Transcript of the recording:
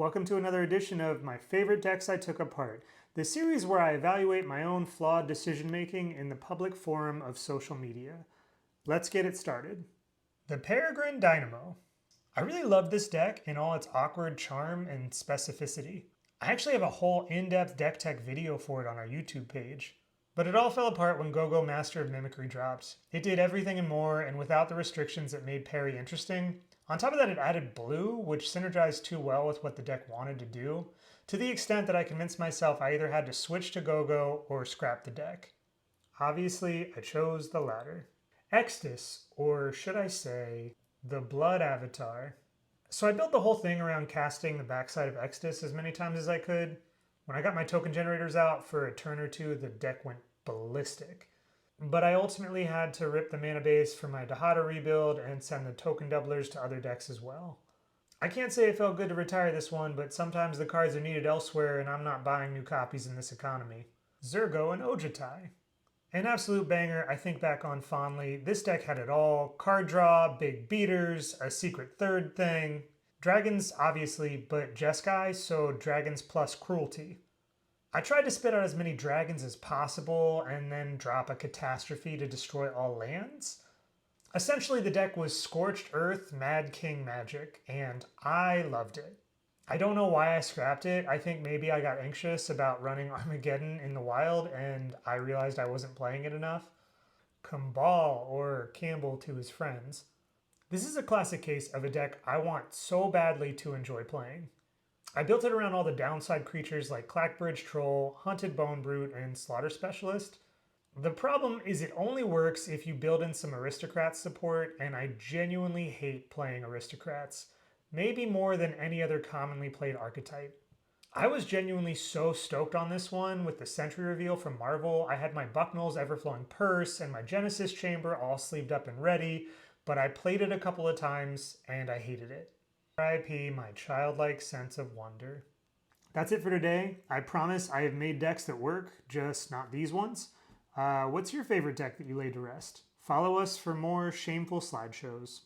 Welcome to another edition of My Favorite Decks I Took Apart, the series where I evaluate my own flawed decision making in the public forum of social media. Let's get it started. The Peregrine Dynamo. I really love this deck in all its awkward charm and specificity. I actually have a whole in-depth deck tech video for it on our YouTube page. But it all fell apart when GoGo Master of Mimicry dropped. It did everything and more, and without the restrictions that made Parry interesting. On top of that, it added blue, which synergized too well with what the deck wanted to do, to the extent that I convinced myself I either had to switch to GoGo or scrap the deck. Obviously, I chose the latter. Extus, or should I say, the Blood Avatar. So I built the whole thing around casting the backside of Extus as many times as I could. When I got my token generators out for a turn or two, the deck went ballistic. But I ultimately had to rip the mana base for my Dahada rebuild and send the token doublers to other decks as well. I can't say it felt good to retire this one, but sometimes the cards are needed elsewhere and I'm not buying new copies in this economy. Zurgo and Ojutai. An absolute banger. I think back on fondly. This deck had it all. Card draw, big beaters, a secret third thing. Dragons, obviously, but Jeskai, so dragons plus cruelty. I tried to spit out as many dragons as possible and then drop a catastrophe to destroy all lands. Essentially, the deck was Scorched Earth, Mad King Magic, and I loved it. I don't know why I scrapped it. I think maybe I got anxious about running Armageddon in the wild and I realized I wasn't playing it enough. Kambal, or Campbell to his friends. This is a classic case of a deck I want so badly to enjoy playing. I built it around all the downside creatures like Clackbridge Troll, Hunted Bone Brute, and Slaughter Specialist. The problem is it only works if you build in some Aristocrats support, and I genuinely hate playing Aristocrats, maybe more than any other commonly played archetype. I was genuinely so stoked on this one with the Sentry reveal from Marvel. I had my Bucknell's Everflowing Purse and my Genesis Chamber all sleeved up and ready, but I played it a couple of times and I hated it. R.I.P. my childlike sense of wonder. That's it for today. I promise I have made decks that work, just not these ones. What's your favorite deck that you laid to rest? Follow us for more shameful slideshows.